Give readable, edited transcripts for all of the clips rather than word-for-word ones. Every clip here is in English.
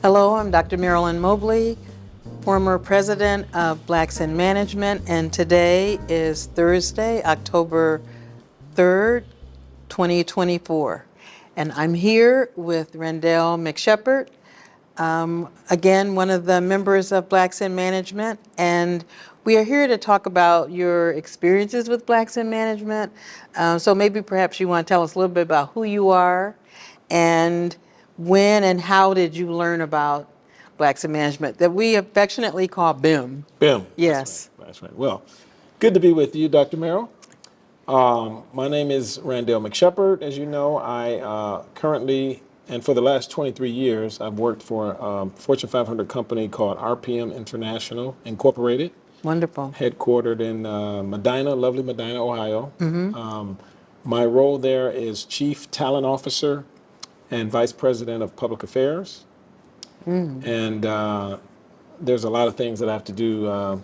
Hello, I'm Dr. Marilyn Mobley, former president of Blacks in Management, and today is Thursday, October 3rd, 2024. And I'm here with Randell McShepard, again, one of the members of Blacks in Management, and we are here to talk about your experiences with Blacks in Management. So maybe perhaps you want to tell us a little bit about who you are and when and how did you learn about Blacks in Management that we affectionately call BIM. Bim. Yes. That's right. Well, good to be with you, Dr. Merrill. My name is Randell McShepard. As you know, I currently, and for the last 23 years, I've worked for a Fortune 500 company called RPM International Incorporated, Wonderful. headquartered in Medina, lovely Medina, Ohio. My role there is Chief Talent Officer and Vice President of Public Affairs. And there's a lot of things that I have to do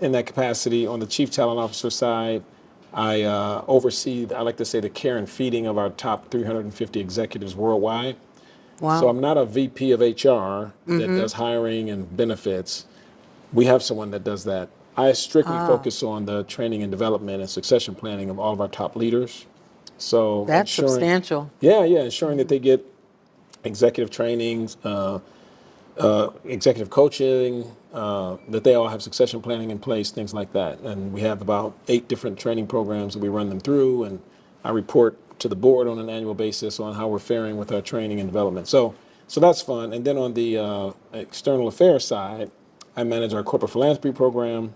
in that capacity. On the Chief Talent Officer side, I oversee, I like to say, the care and feeding of our top 350 executives worldwide. Wow. So I'm not a VP of HR that does hiring and benefits. We have someone that does that. I strictly focus on the training and development and succession planning of all of our top leaders. So That's substantial. ensuring that they get executive trainings, executive coaching, that they all have succession planning in place, things like that. And we have about 8 different training programs that we run them through, and I report to the board on an annual basis on how we're faring with our training and development. So that's fun. And then on the external affairs side, I manage our corporate philanthropy program.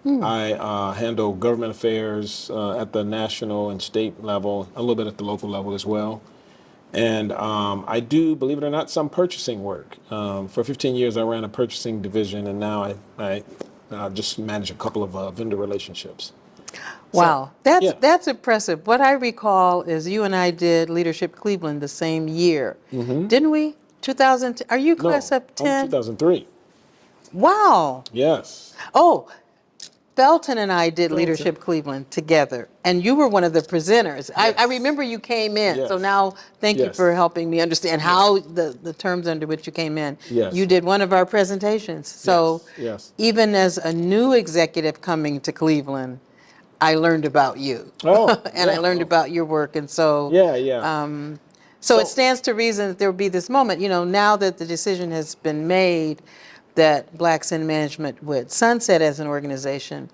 I handle government affairs at the national and state level, a little bit at the local level as well. And I do, believe it or not, some purchasing work. For 15 years, I ran a purchasing division, and now I just manage a couple of vendor relationships. Wow, So, that's impressive. What I recall is you and I did Leadership Cleveland the same year, didn't we? 2000. Are you No, class of I'm 10? 2003. Wow. Yes. Oh, Felton and I did Felton. Leadership Cleveland together, and you were one of the presenters. I remember you came in, so Yes. now thank you Yes. for helping me understand how the terms under which you came in. Yes. You did one of our presentations. So Yes. even as a new executive coming to Cleveland, I learned about you. Oh, And I yeah. learned about your work. And so, Yeah. so it stands to reason that there will be this moment, now that the decision has been made that Blacks in Management would sunset as an organization,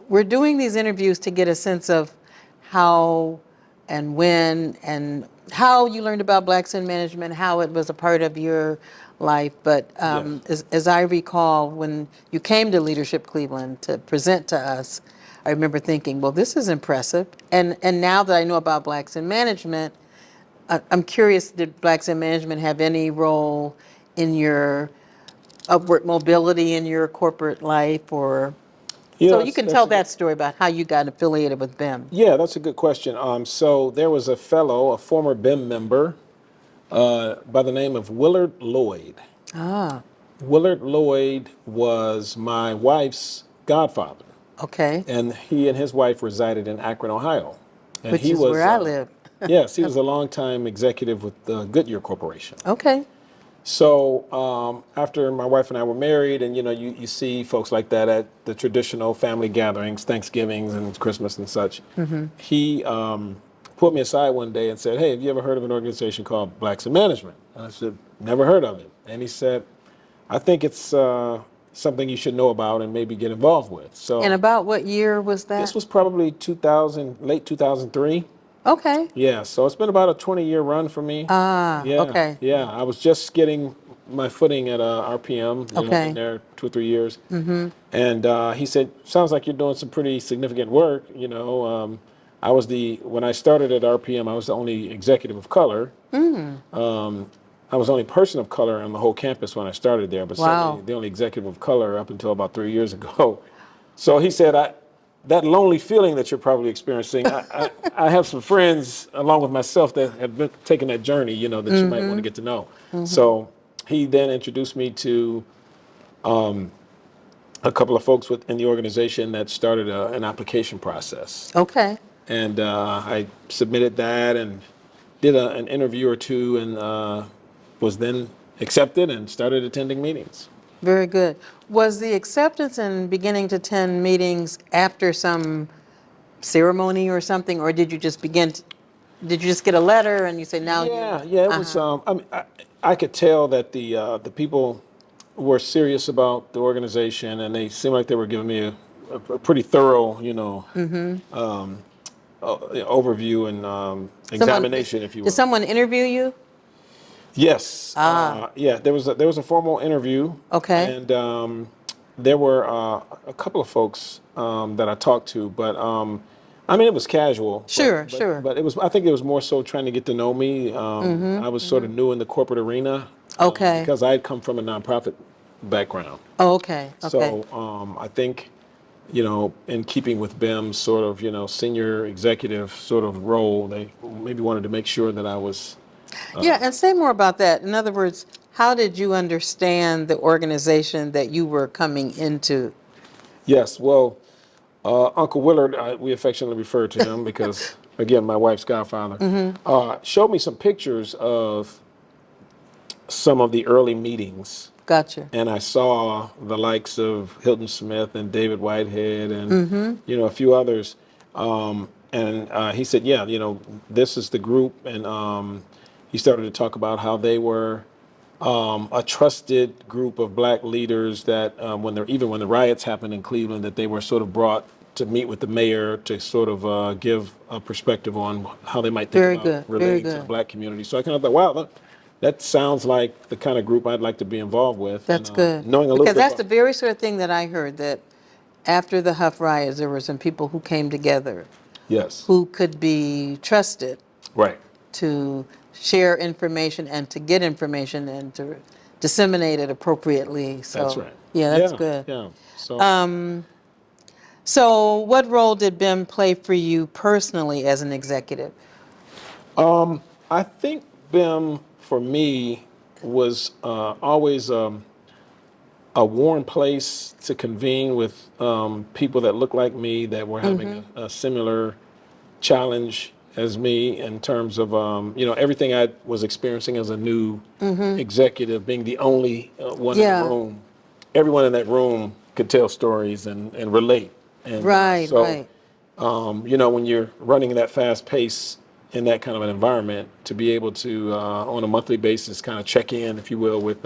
we're doing these interviews to get a sense of how and when and how you learned about Blacks in Management, how it was a part of your life. But as I recall, when you came to Leadership Cleveland to present to us, I remember thinking, well, this is impressive. And now that I know about Blacks in Management, I'm curious, did Blacks in Management have any role in your upward mobility in your corporate life? Or so you can tell that story about how you got affiliated with BIM. Yeah, that's a good question. So there was a fellow, a former BIM member, by the name of Willard Lloyd. Ah, Willard Lloyd was my wife's godfather, okay. and he and his wife resided in Akron, Ohio. And Which he is was, where I live. yes, he was a longtime executive with the Goodyear Corporation. Okay. So after my wife and I were married, and you see folks like that at the traditional family gatherings, Thanksgivings and Christmas and such, he pulled me aside one day and said, "Hey, have you ever heard of an organization called Blacks in Management?" And I said, "Never heard of it." And he said, "I think it's something you should know about and maybe get involved with." So And about what year was that? this was probably 2000, late 2003. Okay. Yeah, so it's been about a 20-year run for me. Ah, Yeah, okay. yeah. I was just getting my footing at RPM. Okay. Been there 2 or 3 years. And he said, "Sounds like you're doing some pretty significant work." When I started at RPM, I was the only executive of color. I was the only person of color on the whole campus when I started there, but Wow. certainly the only executive of color up until about 3 years ago. So he said, that lonely feeling that you're probably experiencing, I have some friends along with myself that have been taking that journey, that you might want to get to know. So he then introduced me to a couple of folks within the organization that started an application process. Okay. And I submitted that and did an interview or two, and was then accepted and started attending meetings. Very good. Was the acceptance and beginning to attend meetings after some ceremony or something, or did you just did you just get a letter and you say now you? Yeah, yeah, it was. I mean, I could tell that the people were serious about the organization, and they seemed like they were giving me a pretty thorough, overview and Someone examination, if you did will. someone interview you? Yes, Ah, yeah, there was a formal interview, okay. and there were a couple of folks that I talked to, but I mean it was casual, Sure, sure. but it was I think it was more so trying to get to know me. I was sort of new in the corporate arena Okay. because I had come from a nonprofit background, Oh, okay. Okay. so I think in keeping with BIM's sort of senior executive sort of role, they maybe wanted to make sure that I was. Yeah, and say more about that. In other words, how did you understand the organization that you were coming into? Yes, well, Uncle Willard, we affectionately refer to him because, again, my wife's godfather, showed me some pictures of some of the early meetings. Gotcha. And I saw the likes of Hilton Smith and David Whitehead and, a few others. And he said, yeah, this is the group. And he started to talk about how they were a trusted group of black leaders that even when the riots happened in Cleveland, that they were sort of brought to meet with the mayor to sort of give a perspective on how they might think Very about good. Very relating to the good. black community. So I kind of thought, wow, that sounds like the kind of group I'd like to be involved with. And That's good. knowing a little Because bit that's the about, very sort of thing that I heard, that after the Huff riots, there were some people who came together yes, who could be trusted right, to share information and to get information and to disseminate it appropriately. that's So, right. yeah, that's Yeah, good. yeah. So So, what role did BIM play for you personally as an executive? I think BIM for me was always a warm place to convene with people that look like me that were having a similar challenge as me in terms of everything I was experiencing as a new executive, being the only one in the Yeah, room. Everyone in that room could tell stories and relate. And right, right. when you're running that fast pace in that kind of an environment, to be able to on a monthly basis kind of check in, if you will, with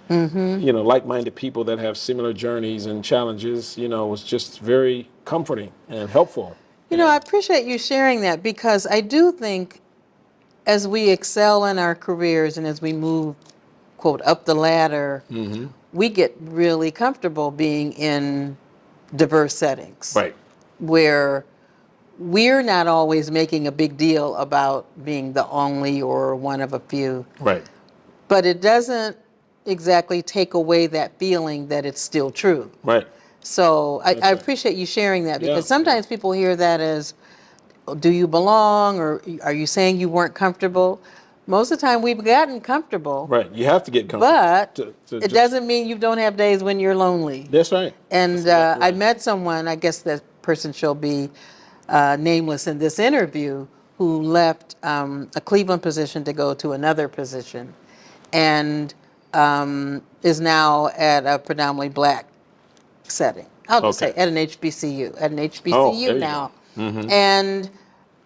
like-minded people that have similar journeys and challenges, was just very comforting and helpful. I And appreciate you sharing that because I do think as we excel in our careers and as we move, quote, up the ladder, we get really comfortable being in diverse settings right, where we're not always making a big deal about being the only or one of a few, right, but it doesn't exactly take away that feeling that it's still true. right. So I That's right. appreciate you sharing that Yeah, because yeah. sometimes people hear that as, do you belong, or are you saying you weren't comfortable? Most of the time we've gotten comfortable, Right. You have to get comfortable but to it just. doesn't mean you don't have days when you're lonely. That's right. That's And exactly I right. met someone, I guess that person shall be nameless in this interview, who left a Cleveland position to go to another position and is now at a predominantly black setting. I'll just say Okay. at an HBCU, Oh, there you go. now. And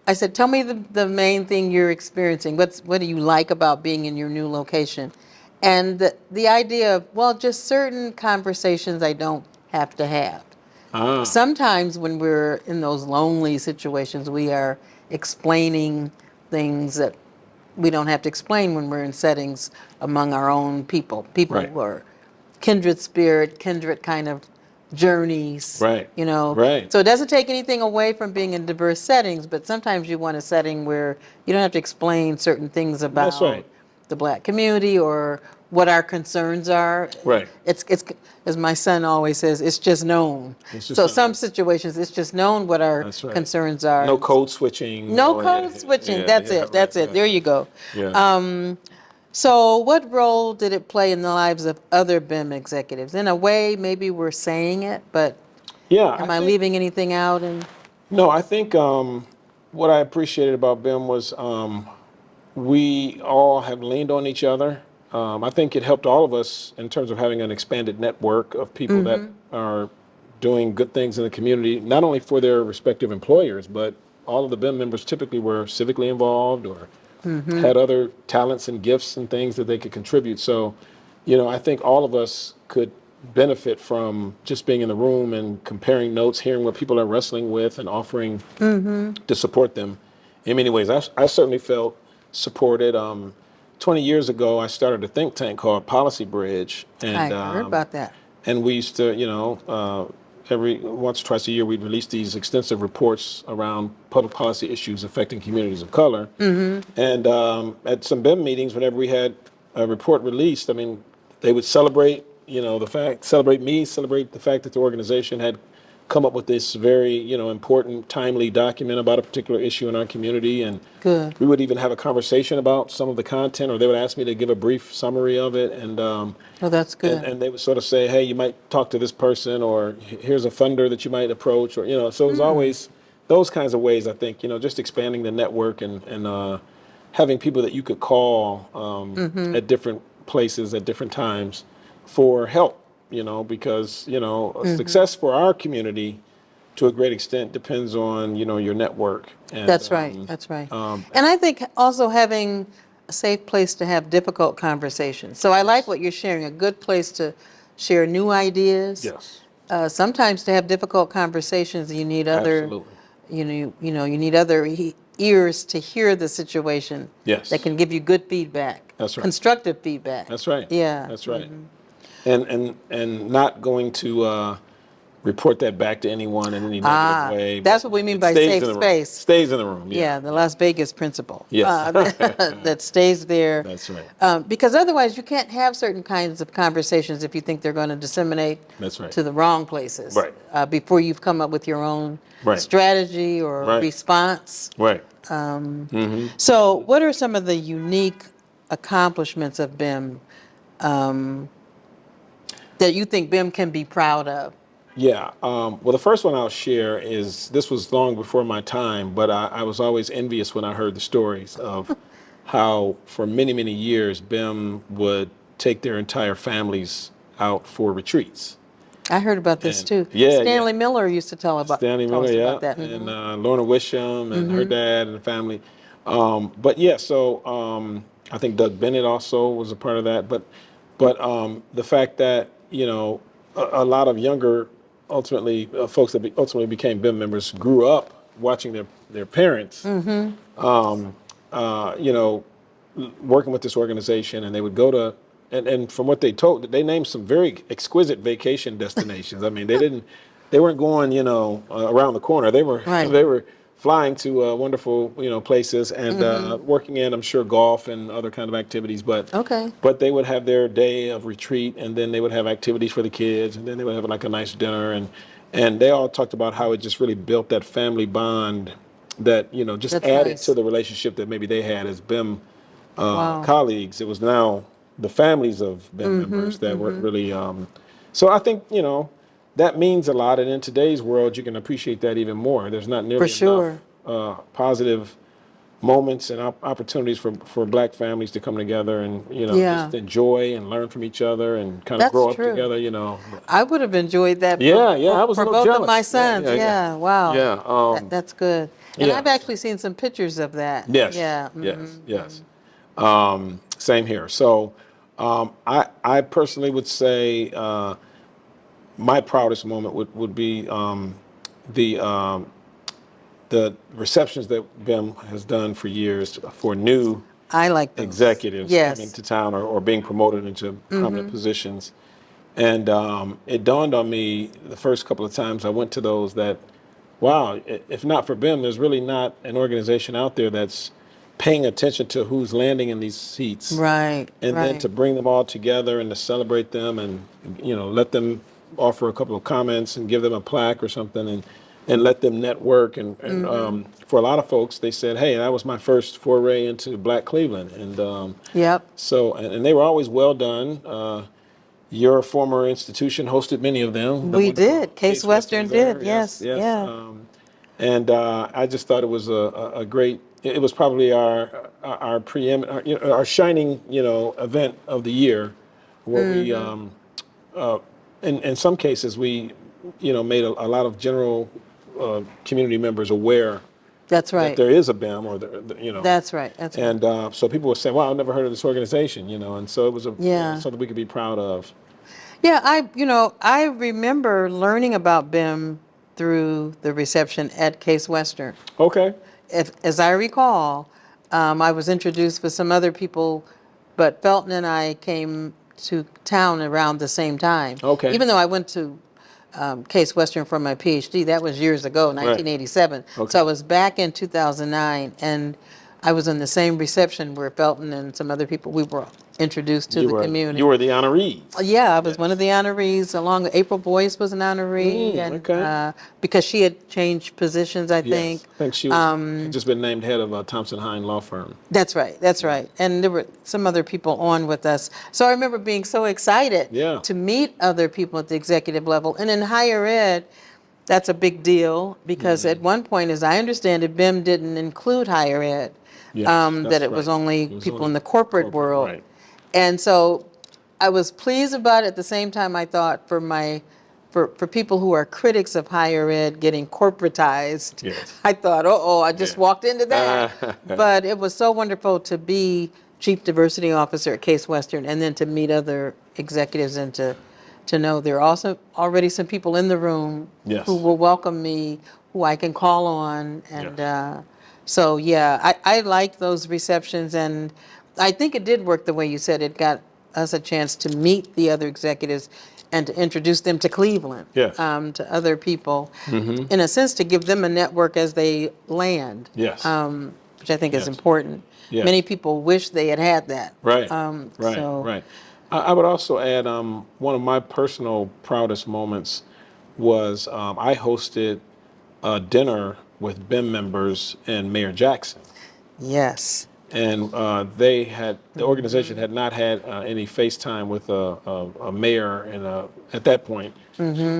I said, tell me the main thing you're experiencing. What do you like about being in your new location? And the idea of, well, just certain conversations I don't have to have. Ah, Sometimes when we're in those lonely situations, we are explaining things that we don't have to explain when we're in settings among our own people right, who are kindred spirit, kindred kind of journeys, right, right. So it doesn't take anything away from being in diverse settings, but sometimes you want a setting where you don't have to explain certain things That's about right. the black community or what our concerns are. Right. It's as my son always says, it's just known. It's just So not. some situations, it's just known what our That's right. concerns are. No code switching. No No. Yeah. code switching. Yeah. That's Yeah. it. Right. That's it. Right. There Right. you go. Yeah. So, what role did it play in the lives of other BIM executives? In a way, maybe we're saying it, but Yeah. I am I think. leaving anything out? And No. I think. What I appreciated about BIM was we all have leaned on each other I think it helped all of us in terms of having an expanded network of people that are doing good things in the community, not only for their respective employers, but all of the BIM members typically were civically involved or had other talents and gifts and things that they could contribute. So, I think all of us could benefit from just being in the room and comparing notes, hearing what people are wrestling with, and offering to support them in many ways. I certainly felt supported. 20 years ago, I started a think tank called Policy Bridge, I and heard about that. we used to, every once or twice a year, we'd release these extensive reports around public policy issues affecting communities of color. And at some BIM meetings, whenever we had a report released, I mean, they would celebrate, celebrate the fact that the organization had come up with this very, important, timely document about a particular issue in our community. And Good. we would even have a conversation about some of the content, or they would ask me to give a brief summary of it. And Oh, that's good. and they would sort of say, hey, you might talk to this person, or here's a funder that you might approach, or, so it was always those kinds of ways, I think, just expanding the network and having people that you could call at different places at different times for help, because, success for our community to a great extent depends on, your network. And, That's right. That's right. And I think also having a safe place to have difficult conversations. So I like what you're sharing, a good place to share new ideas. Yes, Sometimes to have difficult conversations, you need other, absolutely. you need other ears to hear the situation. Yes. That can give you good feedback. That's right. Constructive feedback. That's right. Yeah. That's right. And not going to report that back to anyone in any negative way. That's but what we mean it by stays safe in the room. space. Stays in the room. Yeah, the Las Vegas principle. Yes. That stays there. That's right. Because otherwise, you can't have certain kinds of conversations if you think they're going to disseminate That's right. to the wrong places. Right. Before you've come up with your own Right. strategy or Right. response. Right. So, what are some of the unique accomplishments of BIM that you think BIM can be proud of? Yeah. Well, the first one I'll share is, this was long before my time, but I was always envious when I heard the stories of how for many, many years BIM would take their entire families out for retreats. I heard about this And- too. yeah, Stanley yeah. Miller used to tell Stanley us Miller, yeah, about that. and Lorna Wisham and her dad and the family. But yeah, so I think Doug Bennett also was a part of that. But the fact that a lot of younger, ultimately folks that ultimately became BIM members grew up watching their parents, working with this organization, and they would go to. And from what they told, they named some very exquisite vacation destinations. I mean, they weren't going, around the corner. They were, Right. they were flying to wonderful, places and working in, I'm sure, golf and other kind of activities. But Okay. but they would have their day of retreat, and then they would have activities for the kids, and then they would have like a nice dinner, and they all talked about how it just really built that family bond that just That's added nice. to the relationship that maybe they had as BIM Wow. colleagues. It was now the families of BIM members that were really. So I think that means a lot, and in today's world, you can appreciate that even more. There's not nearly For sure. enough positive moments and opportunities for Black families to come together and Yeah. just enjoy and learn from each other and kind of That's grow up true. together. I would have enjoyed that. Yeah, for, yeah, for, I was a for little both of jealous. my Yeah, sons. yeah, yeah. Wow. Yeah, That's good. And yeah. I've actually seen some pictures of that. Yes. Yeah. Yes. Yes. Same here. So I personally would say my proudest moment would be the receptions that BIM has done for years for new I like those. executives Yes. coming to town or being promoted into prominent positions. And it dawned on me the first couple of times I went to those that, wow, if not for BIM, there's really not an organization out there that's paying attention to who's landing in these seats. Right. And then to bring them all together and to celebrate them and, let them offer a couple of comments and give them a plaque or something and let them network. And for a lot of folks, they said, hey, that was my first foray into Black Cleveland. And Yep. so, and they were always well done. Your former institution hosted many of them. The We wonderful did. Case Western there. did. Yes. Yes. Yeah. And I just thought it was a great it was probably our preeminent, our shining, event of the year, where we, in some cases, we, made a lot of general community members aware That's that right. there is a BIM, or That's right. That's right. and so people were saying, "Wow, I've never heard of this organization," and so it was Yeah. something we could be proud of. Yeah, I remember learning about BIM through the reception at Case Western. Okay. As I recall, I was introduced with some other people, but Felton and I came to town around the same time. Okay. Even though I went to Case Western for my PhD, that was years ago, Right. 1987. Okay. So I was back in 2009, and I was in the same reception where Felton and some other people, we were introduced to the community. You were the honorees. Yeah, I was one of Yes. the honorees, along with April Boyce was an honoree, and Okay. because she had changed positions, I think. Yes. I think she was had just been named head of a Thompson Hine law firm. That's right, that's right. And there were some other people on with us. So I remember being so excited Yeah. to meet other people at the executive level. And in higher ed, that's a big deal because at one point, as I understand it, BIM didn't include higher ed, Yes, that that's it was right. only It was people only in the corporate world. right. And so I was pleased about it. At the same time, I thought for people who are critics of higher ed getting corporatized, Yes. I thought, oh, I just Yeah. walked into that. But it was so wonderful to be chief diversity officer at Case Western and then to meet other executives and to know there are also already some people in the room Yes. who will welcome me, who I can call on. And Yes. so, yeah, I like those receptions. And I think it did work the way you said. It got us a chance to meet the other executives and to introduce them to Cleveland, Yes. to other people, in a sense, to give them a network as they land, Yes. which I think is Yes. important. Yes. Many people wish they had had that. Right. Right. So, Right. I would also add one of my personal proudest moments was I hosted a dinner with BIM members and Mayor Jackson. yes. And the organization had not had any FaceTime with a mayor at that point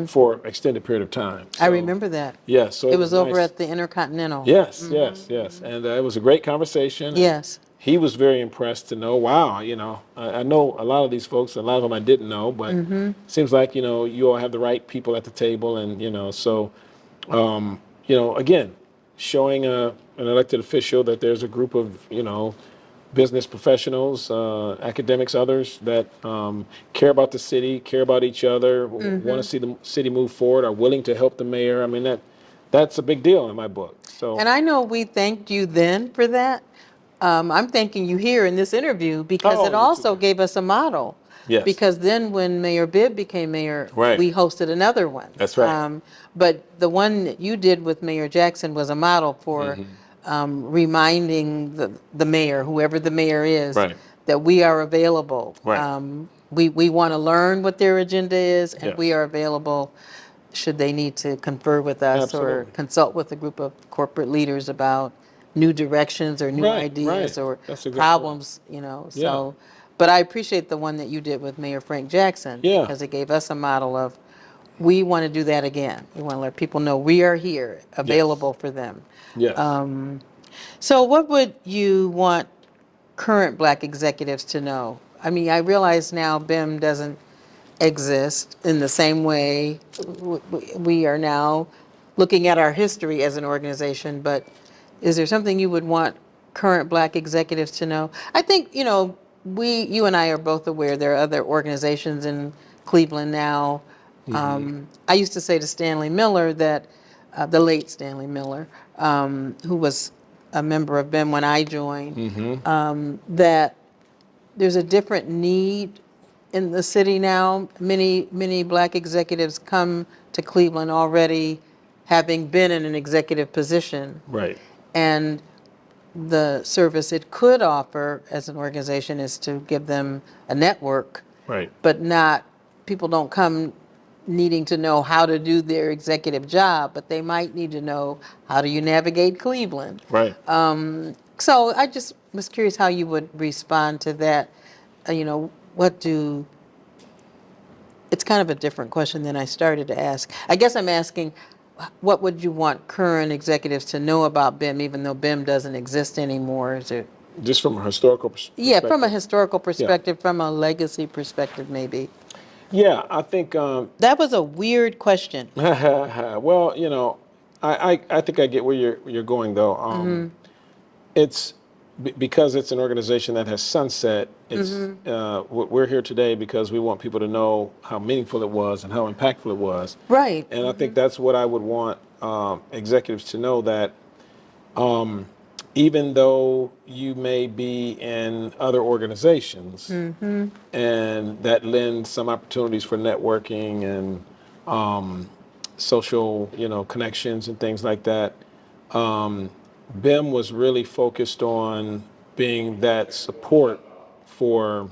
for an extended period of time. I So, remember that. yeah, so It it was was over nice. at the Intercontinental. Yes, yes, yes. And it was a great conversation. And Yes. he was very impressed to know, wow, I know a lot of these folks, a lot of them I didn't know, but it seems like, you all have the right people at the table. And, so, again, showing an elected official that there's a group of, business professionals, academics, others that care about the city, care about each other, want to see the city move forward, are willing to help the mayor. I mean, that's a big deal in my book. So, And I know we thanked you then for that. I'm thanking you here in this interview because oh, it you're too also kind. gave us a model. Yes. Because then when Mayor Bibb became mayor, Right. we hosted another one. That's right. But the one that you did with Mayor Jackson was a model for reminding the mayor, whoever the mayor is, Right. that we are available. Right. We want to learn what their agenda is, and Yes. we are available should they need to confer with us or Absolutely. consult with a group of corporate leaders about new directions or new Right, ideas right. or That's a good problems, Yeah. So, but I appreciate the one that you did with Mayor Frank Jackson Yeah. because it gave us a model of we want to do that again. We want to let people know we are here, available for them. Yes. So, what would you want current Black executives to know? I mean, I realize now BIM doesn't exist in the same way. We are now looking at our history as an organization, but is there something you would want current Black executives to know? I think, you and I are both aware there are other organizations in Cleveland now. I used to say to Stanley Miller that, the late Stanley Miller, who was a member of BIM when I joined, that there's a different need in the city now. Many Black executives come to Cleveland already having been in an executive position. Right. And the service it could offer as an organization is to give them a network, Right. but people don't come needing to know how to do their executive job, but they might need to know how do you navigate Cleveland. Right. So I just was curious how you would respond to that. It's kind of a different question than I started to ask. I guess I'm asking, what would you want current executives to know about BIM, even though BIM doesn't exist anymore? Is it? Just from a historical Yeah, from a perspective. historical Yeah. perspective, from a legacy perspective, maybe. Yeah, I think, That was a weird question. well, I think I get where you're going though. It's because it's an organization that has sunset. It's we're here today because we want people to know how meaningful it was and how impactful it was. Right. And I think that's what I would want executives to know, that even though you may be in other organizations, and that lends some opportunities for networking and social, connections and things like that. BIM was really focused on being that support for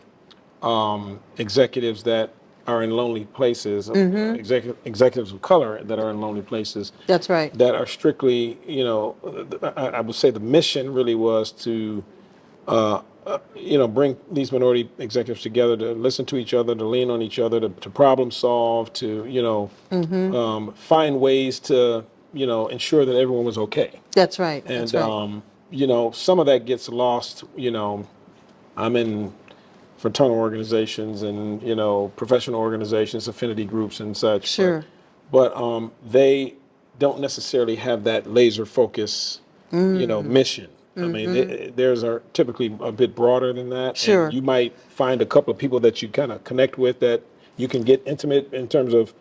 executives that are in lonely places, executives of color that are in lonely places, That's right. that are strictly, I would say the mission really was to bring these minority executives together to listen to each other, to lean on each other, to problem solve, to find ways to ensure that everyone was okay. That's right. And That's right. some of that gets lost. I'm in fraternal organizations and professional organizations, affinity groups and such. Sure. But they don't necessarily have that laser focus, mission. I mean, theirs are typically a bit broader than that. Sure. And you might find a couple of people that you kind of connect with, that you can get intimate in terms of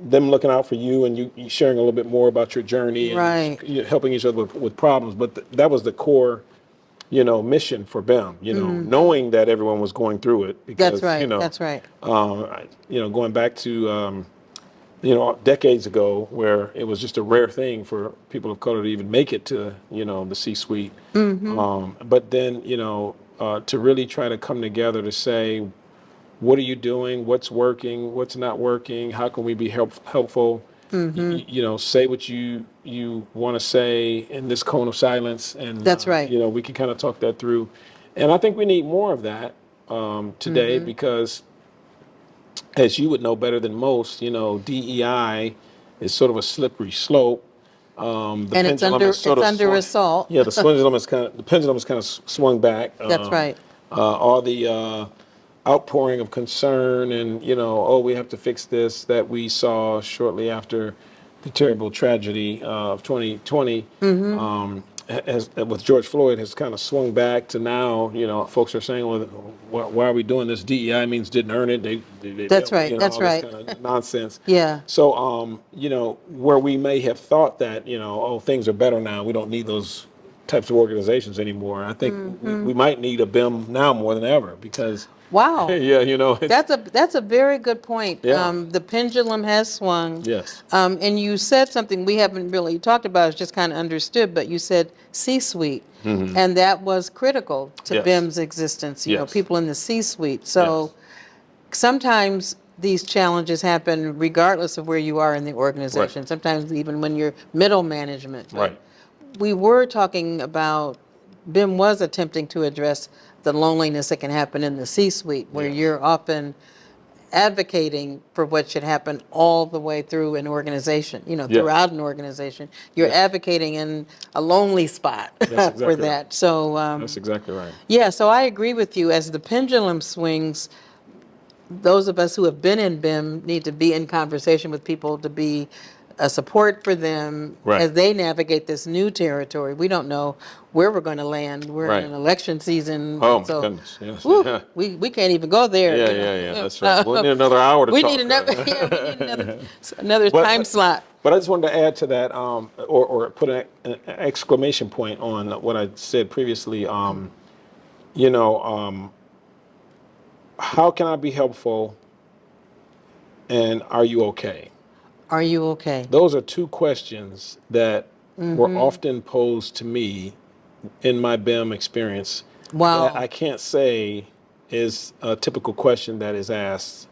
them looking out for you, and you sharing a little bit more about your journey, and Right. helping each other with problems. But that was the core, mission for BIM, knowing that everyone was going through it, because, That's right. That's right. going back to, decades ago, where it was just a rare thing for people of color to even make it to, the C-suite. But then, to really try to come together to say, what are you doing? What's working? What's not working? How can we be helpful? Say what you want to say in this cone of silence, and That's right. we can kind of talk that through. And I think we need more of that today, because, as you would know better than most, DEI is sort of a slippery slope. The And it's pendulum under is sort it's of under assault. yeah, the pendulum is kind of swung back. That's right. All the outpouring of concern and, oh, we have to fix this, that we saw shortly after the terrible tragedy of 2020, with George Floyd, has kind of swung back to now. Folks are saying, well, why are we doing this? DEI means didn't earn it. That's right. That's all this right. kind of nonsense. Yeah. So, where we may have thought that, oh, things are better now, we don't need those types of organizations anymore. I think we might need a BIM now more than ever, because Wow. yeah, That's a very good point. Yeah. The pendulum has swung. Yes. And you said something we haven't really talked about, it's just kind of understood, but you said C-suite. And that was critical to Yes. BIM's existence, Yes. people in the C-suite. So sometimes these challenges happen regardless of where you are in the organization, Right. sometimes even when you're middle management. But Right. we were talking about, BIM was attempting to address the loneliness that can happen in the C-suite, where Yes. you're often advocating for what should happen all the way through an organization, Yeah. throughout an organization. You're Yeah. advocating in a lonely spot exactly for right. that. So, That's exactly right. yeah, so I agree with you. As the pendulum swings, those of us who have been in BIM need to be in conversation with people to be a support for them Right. as they navigate this new territory. We don't know where we're going to land. We're Right. in an election season. Oh, my so, goodness. Yes. whew, Yeah. we can't even go there. Yeah. That's right. We'll need another hour to We talk. need another, yeah, we need another But- time slot. But I just wanted to add to that, or put an exclamation point on what I said previously. How can I be helpful, and are you okay? Are you okay? Those are two questions that were often posed to me in my BIM experience. Wow. That I can't say is a typical question that is asked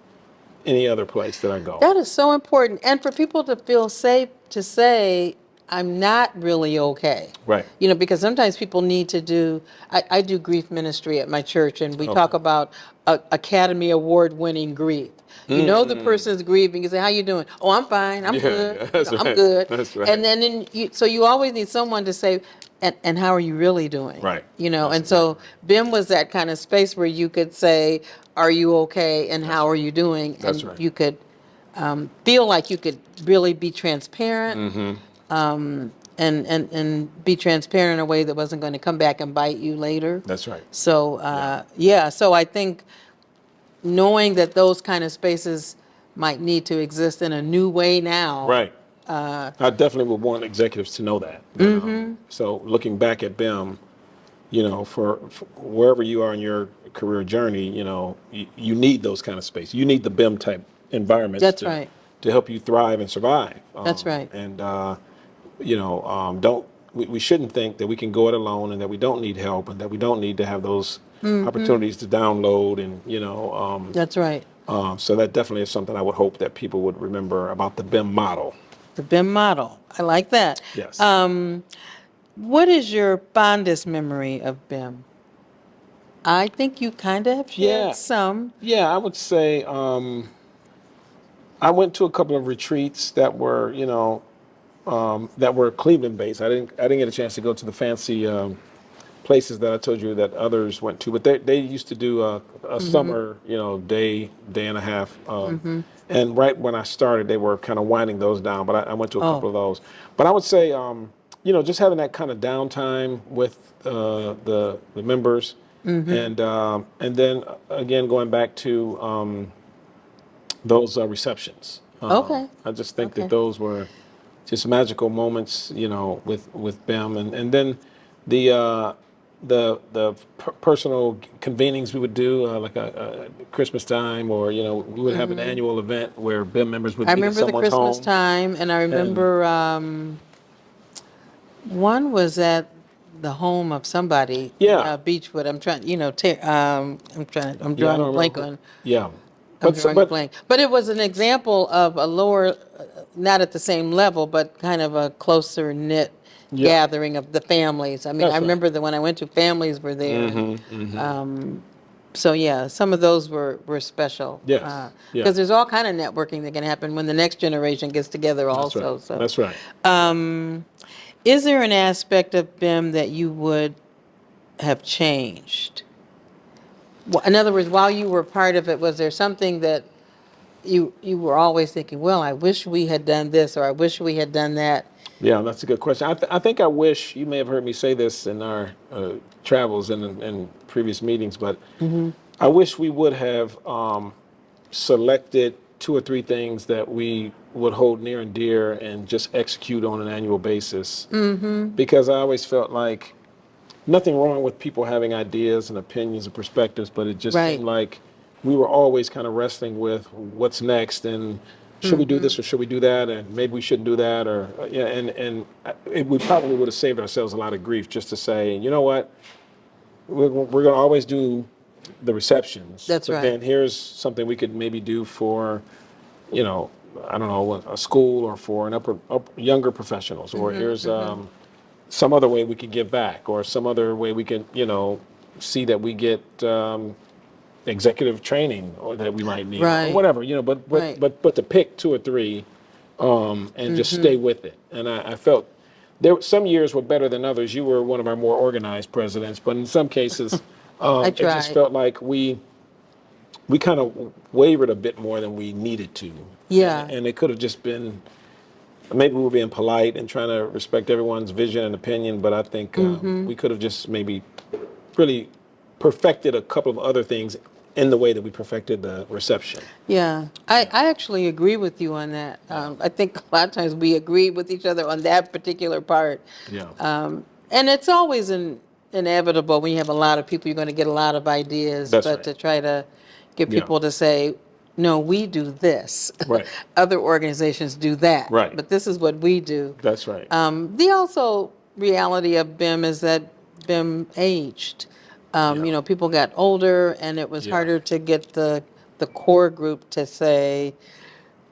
any other place that I go. That is so important. And for people to feel safe to say, I'm not really okay. Right. You know, because sometimes people need to do, I do grief ministry at my church, and we talk Okay. about Academy Award winning grief. You know the person's grieving. You say, "How you doing?" "Oh, I'm fine. I'm Yeah, good. yeah, that's I'm right. good." That's right. And then so you always need someone to say, "And how are you really doing?" Right. You know. That's And so exactly BIM was that kind of space where you could say, "Are you okay?" and That's "How are right. you doing?" That's and right. you could feel like you could really be transparent, and be transparent in a way that wasn't going to come back and bite you later. That's right. So Yeah. yeah, so I think knowing that those kind of spaces might need to exist in a new way now. Right. I definitely would want executives to know that. So looking back at BIM, for wherever you are in your career journey, you need those kind of space. You need the BIM type environments That's to right. help you thrive and survive. That's right. And don't we shouldn't think that we can go it alone and that we don't need help and that we don't need to have those opportunities to download and That's right. so that definitely is something I would hope that people would remember about the BIM model. The BIM model. I like that. Yes. What is your fondest memory of BIM? I think you kind of have shared Yeah. some. Yeah, I would say I went to a couple of retreats that were, that were Cleveland based. I didn't get a chance to go to the fancy places that I told you that others went to, but they used to do a summer, day and a half. And right when I started, they were kind of winding those down, but I went to a couple Oh, of those. But I would say, just having that kind of downtime with the members, and then again going back to those receptions. okay. I just think that Okay. those were just magical moments, with BIM, and then the personal convenings we would do, like a Christmas time, or we would have an annual event where BIM members would I meet at remember the someone's Christmas home, time, and I and remember one was at the home of somebody in yeah, Beechwood. I'm trying, I'm yeah, I drawing a don't blank remember, on. yeah, I'm but drawing a blank. But it was an example of a lower, not at the same level, but kind of a closer knit yeah, gathering of the families. I mean, I that's right. remember that when I went to, families were there, and so yeah, some of those were special. Yes, yeah, Because there's all kind of networking that can happen when the next generation gets together that's right, also. So, that's right. is there an aspect of BIM that you would have changed? In other words, while you were part of it, was there something that you were always thinking, well, I wish we had done this, or I wish we had done that? Yeah, that's a good question. I think I wish you may have heard me say this in our travels and in previous meetings, but I wish we would have selected two or three things that we would hold near and dear and just execute on an annual basis. Because I always felt like nothing wrong with people having ideas and opinions and perspectives, but it just seemed Right. like we were always kind of wrestling with what's next and should we do this or should we do that, and maybe we shouldn't do that, or yeah, and we probably would have saved ourselves a lot of grief just to say, you know what, we're going to always do the receptions, That's but right. then here's something we could maybe do for, you know, I don't know, a school or for an upper younger professionals, or here's some other way we could give back, or some other way we could, see that we get executive training or that we might need, or Right. whatever, Right. but to pick two or three and just stay with it. And I felt some years were better than others. You were one of our more organized presidents, but in some cases, I it just tried. felt like we kind of wavered a bit more than we needed to. Yeah. And it could have just been, maybe we were being polite and trying to respect everyone's vision and opinion, but I think we could have just maybe really perfected a couple of other things in the way that we perfected the reception. Yeah, I actually agree with you on that. I think a lot of times we agree with each other on that particular part. Yeah. And it's always inevitable when you have a lot of people, you're going to get a lot of ideas, That's but right. to try to get Yeah. people to say, no, we do this. Right. Other organizations do that. Right. But this is what we do. That's right. The also reality of BIM is that BIM aged. Yeah. People got older, and it was Yeah. harder to get the core group to say,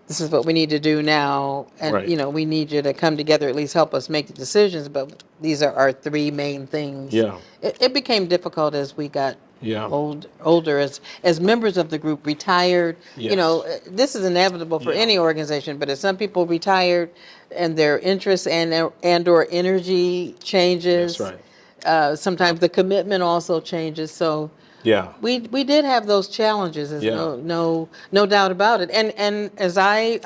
this is what we need to do now, and Right. we need you to come together, at least help us make the decisions, but these are our three main things. Yeah. It became difficult as we got Yeah. older, as members of the group retired. Yes. This is inevitable for Yeah. any organization, but as some people retired and their interests and or energy That's changes, right. sometimes the commitment also changes. So Yeah. we did have those challenges. There's Yeah. no doubt about it. And as I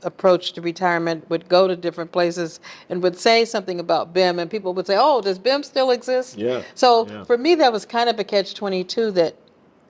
approached retirement, would go to different places and would say something about BIM, and people would say, "Oh, does BIM still exist?" Yeah. So Yeah. for me, that was kind of a catch-22, that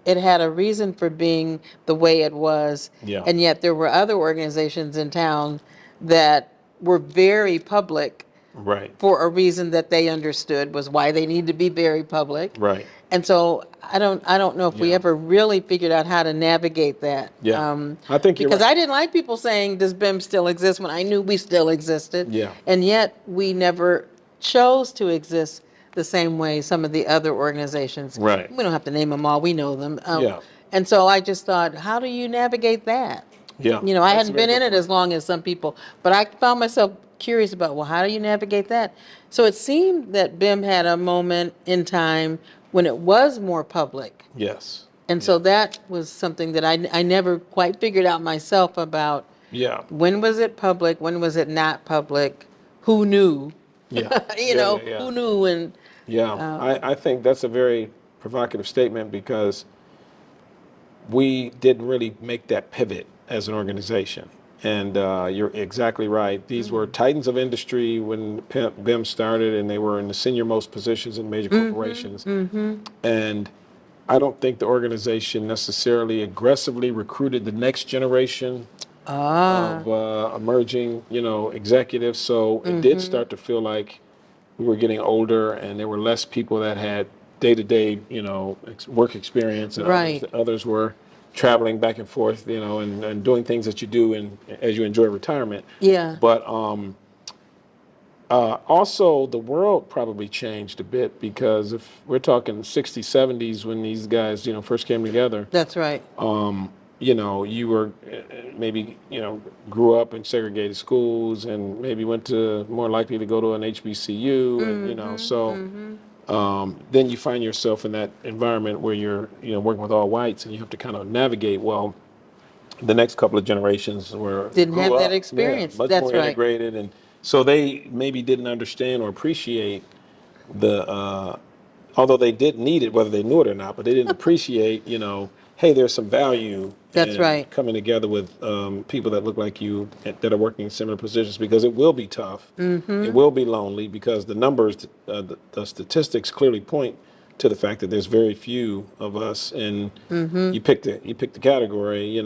it had a reason for being the way it was, Yeah. and yet there were other organizations in town that were very public Right. for a reason that they understood was why they need to be very public. Right. And so I don't know if we Yeah. ever really figured out how to navigate that. Yeah. I think you're Because right. I didn't like people saying, "Does BIM still exist?" when I knew we still existed. Yeah. And yet we never chose to exist the same way some of the other organizations. Right. We don't have to name them all. We know them. Yeah. And so I just thought, how do you navigate that? Yeah. I That's a hadn't very been good in it point. as long as some people, but I found myself curious about, well, how do you navigate that? So it seemed that BIM had a moment in time when it was more public. Yes. And so that was something that I never quite figured out myself about, Yeah. when was it public, when was it not public, who knew, Yeah. Yeah. Yeah. Yeah. who knew, and Yeah. I think that's a very provocative statement because we didn't really make that pivot as an organization. And you're exactly right. These were titans of industry when BIM started, and they were in the senior most positions in major corporations. And I don't think the organization necessarily aggressively recruited the next generation of emerging, executives. So it did start to feel like we were getting older, and there were less people that had day-to-day, work experience, and right. others were traveling back and forth, and doing things that you do and as you enjoy retirement. Yeah, But also the world probably changed a bit, because if we're talking 60s, 70s when these guys, first came together, that's right. you were maybe, grew up in segregated schools and maybe went to more likely to go to an HBCU, and, so then you find yourself in that environment where you're, working with all whites, and you have to kind of navigate. Well, the next couple of generations Didn't grew have that up, experience. much That's more right. integrated, and so they maybe didn't understand or appreciate the although they did need it, whether they knew it or not, but they didn't appreciate, hey, there's some value That's in right. coming together with people that look like you, that are working in similar positions, because it will be tough. It will be lonely, because the numbers, the statistics clearly point to the fact that there's very few of us, and you pick the category,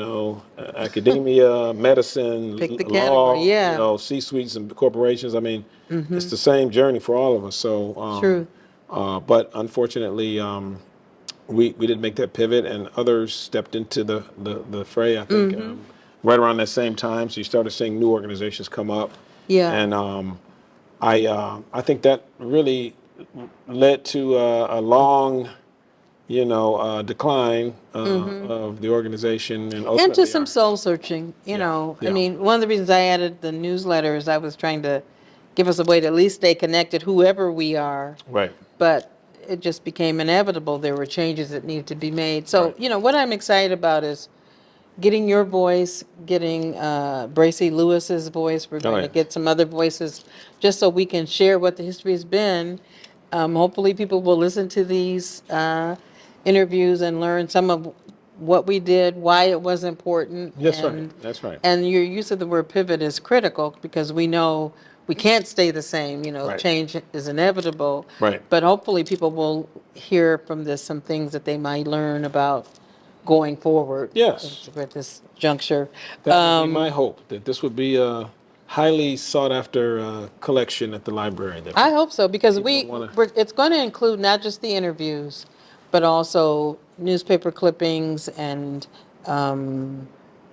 academia, medicine, Pick the category. law, Yeah, C-suites and corporations. I mean, it's the same journey for all of us. So, true. but unfortunately, we didn't make that pivot, and others stepped into the fray. I think right around that same time, so you started seeing new organizations come up, Yeah. and I think that really led to a long, decline of the organization, and And to ultimately some soul searching, I yeah. mean, one of the reasons I added the newsletter is I was trying to give us a way to at least stay connected, whoever we are. Right. But it just became inevitable. There were changes that needed to be made. So, Right. what I'm excited about is getting your voice, getting Bracy Lewis's voice. We're Oh, going to yeah. get some other voices just so we can share what the history has been. Hopefully, people will listen to these interviews and learn some of what we did, why it was important. That's right. That's right. And your use of the word pivot is critical, because we know we can't stay the same. Right. Change is inevitable. Right. But hopefully, people will hear from this some things that they might learn about going forward. Yes. At this juncture. That would be my hope, that this would be a highly sought after collection at the library. That I hope so, because people wanna- it's going to include not just the interviews, but also newspaper clippings and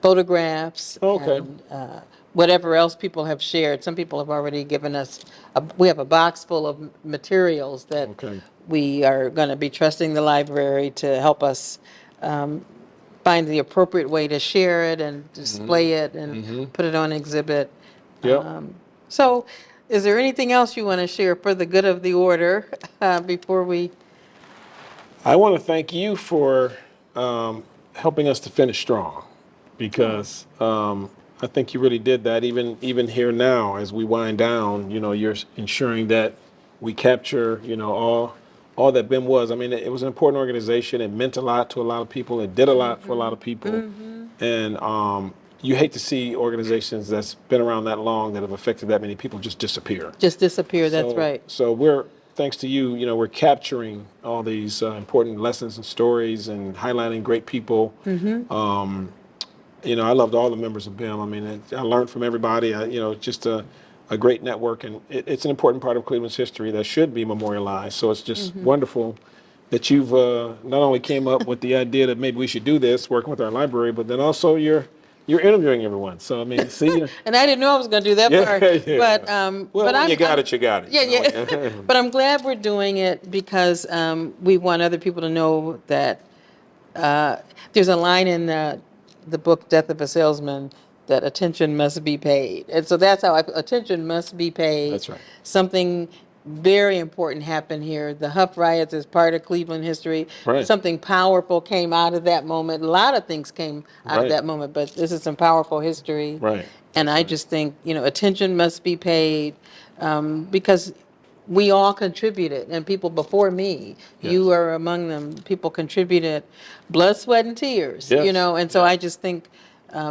photographs. Okay. And whatever else people have shared. Some people have already given us, we have a box full of materials that Okay. we are going to be trusting the library to help us find the appropriate way to share it and display it and put it on exhibit. Yep. So is there anything else you want to share for the good of the order before we? I want to thank you for helping us to finish strong, because I think you really did that. Even here now, as we wind down, you're ensuring that we capture, all that BIM was. I mean, it was an important organization. It meant a lot to a lot of people. It did a lot for a lot of people, and you hate to see organizations that's been around that long, that have affected that many people, just disappear. Just disappear, that's right. So thanks to you, we're capturing all these important lessons and stories and highlighting great people. I loved all the members of BIM. I mean, I learned from everybody. Just a great network, and it's an important part of Cleveland's history that should be memorialized. So it's just wonderful that you've not only came up with the idea that maybe we should do this, working with our library, but then also you're interviewing everyone. So I mean, see. And I didn't know I was going to do that part. Yeah. But Well, but when you got it, you got it. Yeah, yeah. But I'm glad we're doing it because we want other people to know that there's a line in the book Death of a Salesman that attention must be paid. And so that's how attention must be paid. That's right. Something very important happened here. The Huff riots is part of Cleveland history. Right. Something powerful came out of that moment. A lot of things came out of that moment, but this is some powerful history. Right. And I just think, attention must be paid because we all contributed, and people before me, you are among them, people contributed blood, sweat, and tears, Yes. and so I just think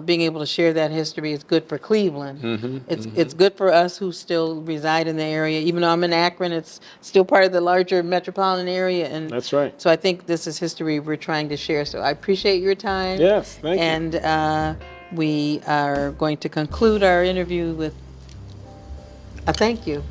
being able to share that history is good for Cleveland. It's good for us who still reside in the area. Even though I'm in Akron, it's still part of the larger metropolitan area. And That's right. so I think this is history we're trying to share. So I appreciate your time. Yes, thank you. And we are going to conclude our interview with a thank you.